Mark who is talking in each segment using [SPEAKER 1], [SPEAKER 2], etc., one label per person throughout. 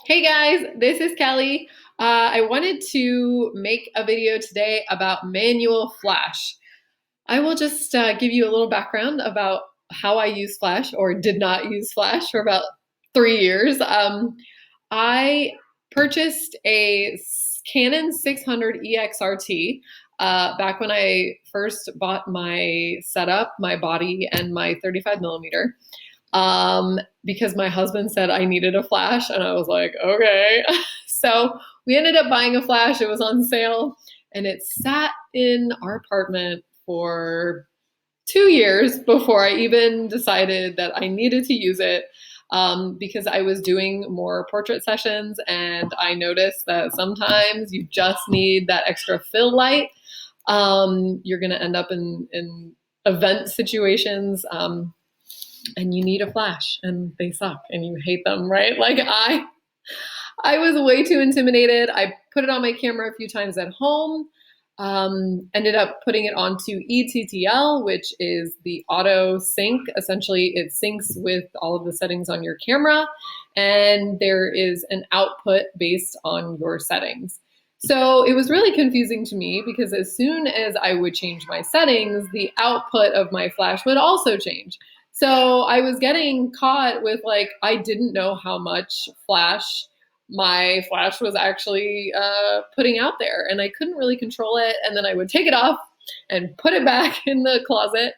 [SPEAKER 1] Hey guys, this is Kelly. I wanted to make a video today about manual flash. I will just give you a little background about how I use Flash or did not use Flash for about 3 years. I purchased a Canon 600 EXRT back when I first bought my setup, my body, and my 35 millimeter because my husband said I needed a flash, and I was like, okay. So we ended up buying a flash. It was on sale, and it sat in our apartment for 2 years before I even decided that I needed to use it because I was doing more portrait sessions, and I noticed that sometimes you just need that extra fill light. You're going to end up in event situations. And you need a flash and they suck and you hate them, right? Like I was way too intimidated. I put it on my camera a few times at home. Ended up putting it onto ETTL, which is the auto sync. Essentially, it syncs with all of the settings on your camera, and there is an output based on your settings. So it was really confusing to me because as soon as I would change my settings, the output of my flash would also change. So I was getting caught with like, I didn't know how much flash my flash was actually putting out there, and I couldn't really control it. And then I would take it off and put it back in the closet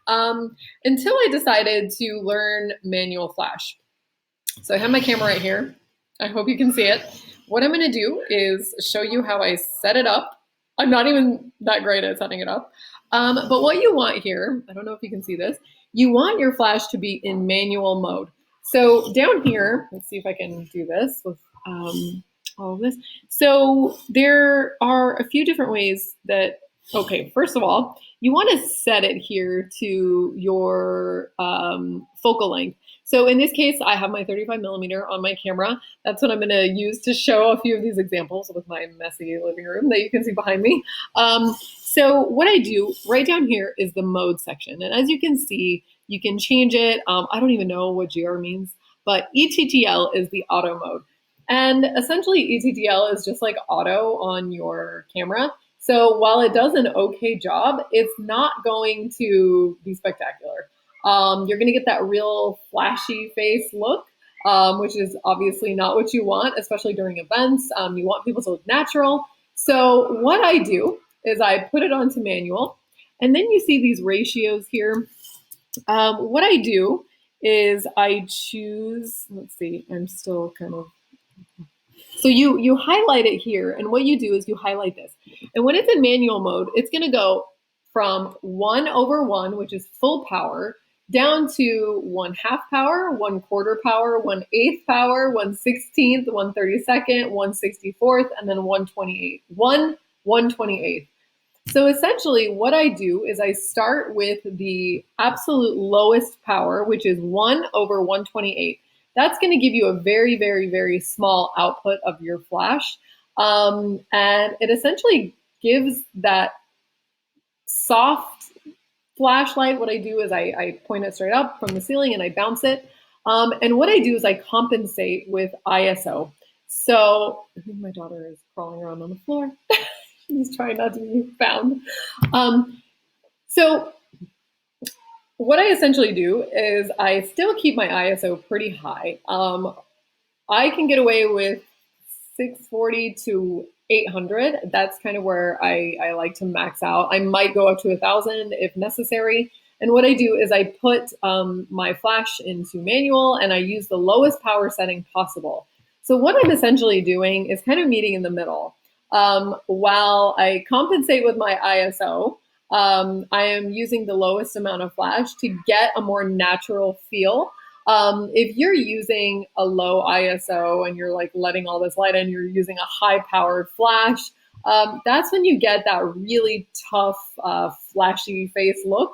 [SPEAKER 1] until I decided to learn manual flash. So I have my camera right here. I hope you can see it. What I'm going to do is show you how I set it up. I'm not even that great at setting it up. But what you want here, I don't know if you can see this, you want your flash to be in manual mode. So down here, let's see if I can do this with all of this. So there are a few different ways that, okay, first of all, you want to set it here to your focal length. So in this case, I have my 35 millimeter on my camera. That's what I'm going to use to show a few of these examples with my messy living room that you can see behind me. So what I do right down here is the mode section. And as you can see, you can change it. I don't even know what GR means, but ETTL is the auto mode. And essentially ETTL is just like auto on your camera. So while it does an okay job, it's not going to be spectacular. You're going to get that real flashy face look, which is obviously not what you want, especially during events. You want people to look natural. So what I do is I put it onto manual, and then you see these ratios here. What I do is I choose, let's see, I'm still kind of, so you highlight it here, and what you do is you highlight this. And when it's in manual mode, it's going to go from 1/1, which is full power, down to 1/2 power, 1/4 power, 1/8 power, 1/16, 1/32, 1/64, and then 1/28. 1/128. So essentially what I do is I start with the absolute lowest power, which is 1/128. That's going to give you a very, very, very small output of your flash. And it essentially gives that soft flashlight. What I do is I point it straight up from the ceiling and I bounce it. And what I do is I compensate with ISO. So I think my daughter is crawling around on the floor. She's trying not to be found. So what I essentially do is I still keep my ISO pretty high. I can get away with 640 to 800. That's kind of where I like to max out. I might go up to 1,000 if necessary. And what I do is I put my flash into manual, and I use the lowest power setting possible. So what I'm essentially doing is kind of meeting in the middle. While I compensate with my ISO, I am using the lowest amount of flash to get a more natural feel. If you're using a low ISO and you're like letting all this light in, you're using a high powered flash, that's when you get that really tough, flashy face look,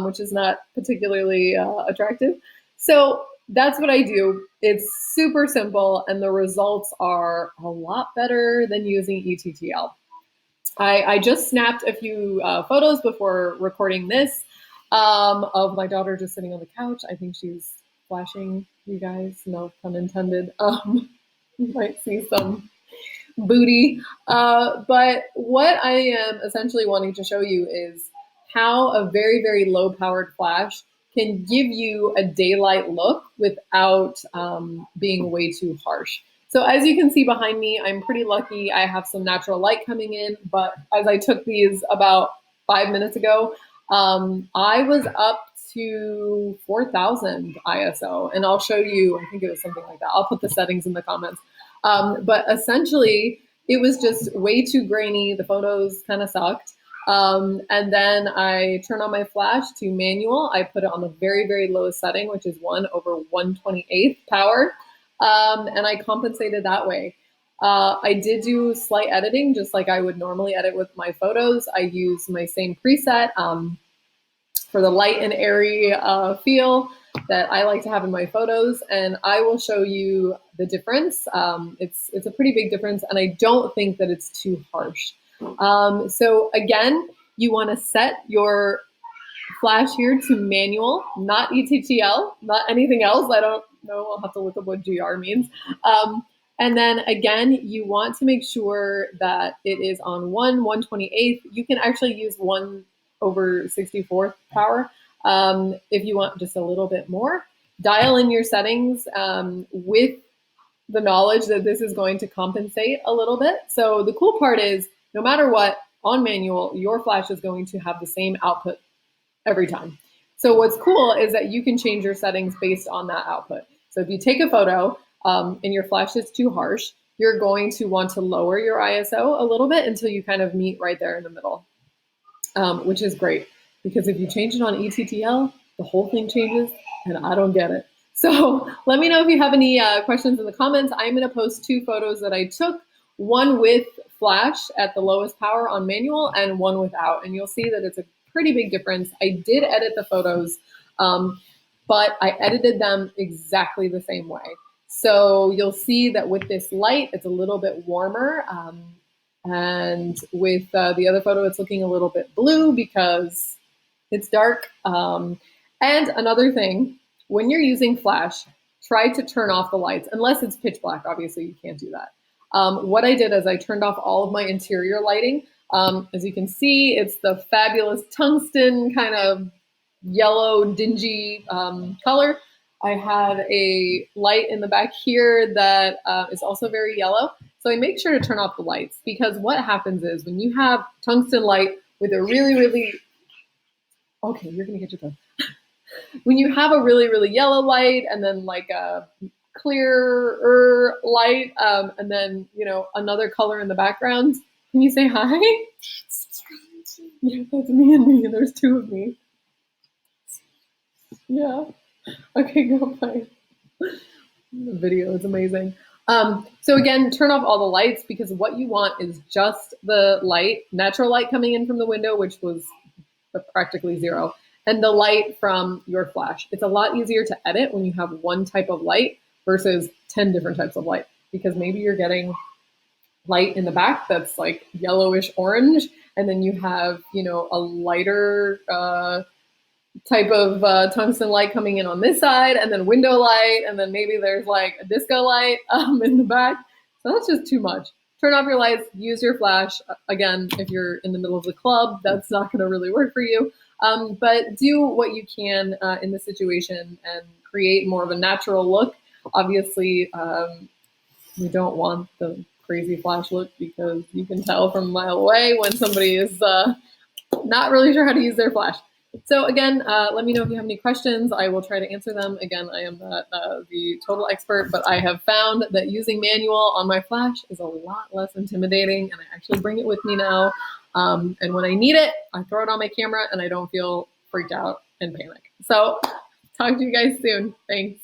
[SPEAKER 1] which is not particularly attractive. So that's what I do. It's super simple, and the results are a lot better than using ETTL. I just snapped a few photos before recording this of my daughter just sitting on the couch. I think she's flashing you guys, no pun intended. You might see some booty. But what I am essentially wanting to show you is how a very, very low powered flash can give you a daylight look without being way too harsh. So as you can see behind me, I'm pretty lucky. I have some natural light coming in, but as I took these about 5 minutes ago, I was up to 4,000 ISO, and I'll show you, I think it was something like that. I'll put the settings in the comments. But essentially, it was just way too grainy. The photos kind of sucked. And then I turn on my flash to manual. I put it on the very, very lowest setting, which is 1/128th power. And I compensated that way. I did do slight editing, just like I would normally edit with my photos. I use my same preset for the light and airy feel that I like to have in my photos, and I will show you the difference. It's a pretty big difference, and I don't think that it's too harsh. So again, you want to set your flash here to manual, not ETTL, not anything else. I don't know. I'll have to look up what GR means. And then again, you want to make sure that it is on 1/128th. You can actually use 1/64th power if you want just a little bit more. Dial in your settings with the knowledge that this is going to compensate a little bit. So the cool part is, no matter what, on manual, your flash is going to have the same output every time. So what's cool is that you can change your settings based on that output. So if you take a photo and your flash is too harsh, you're going to want to lower your ISO a little bit until you kind of meet right there in the middle, which is great. Because if you change it on ETTL, the whole thing changes, and I don't get it. So let me know if you have any questions in the comments. I'm going to post 2 photos that I took, one with flash at the lowest power on manual and one without. And you'll see that it's a pretty big difference. I did edit the photos, but I edited them exactly the same way. So you'll see that with this light, it's a little bit warmer. And with the other photo, it's looking a little bit blue because it's dark. And another thing, when you're using flash, try to turn off the lights, unless it's pitch black. Obviously, you can't do that. What I did is I turned off all of my interior lighting. As you can see, it's the fabulous tungsten kind of yellow, dingy color. I have a light in the back here that is also very yellow. So I make sure to turn off the lights, because what happens is when you have tungsten light with a really, really, okay, you're gonna get your phone. When you have a really, really yellow light and then like a clearer light and then, you know, another color in the background, can you say hi? Yeah, that's me and me. There's 2 of me. Yeah. Okay, go play. The video is amazing. So again, turn off all the lights, because what you want is just the light, natural light coming in from the window, which was practically 0, and the light from your flash. It's a lot easier to edit when you have one type of light versus 10 different types of light, because maybe you're getting light in the back that's like yellowish orange, and then you have, you know, a lighter type of tungsten light coming in on this side, and then window light, and then maybe there's like a disco light in the back. So that's just too much. Turn off your lights, use your flash. Again, if you're in the middle of the club, that's not going to really work for you. But do what you can in the situation and create more of a natural look. Obviously, we don't want the crazy flash look, because you can tell from a mile away when somebody is not really sure how to use their flash. So again, let me know if you have any questions. I will try to answer them. Again, I am not the total expert, but I have found that using manual on my flash is a lot less intimidating, and I actually bring it with me now. And when I need it, I throw it on my camera and I don't feel freaked out and panic. So talk to you guys soon. Thanks.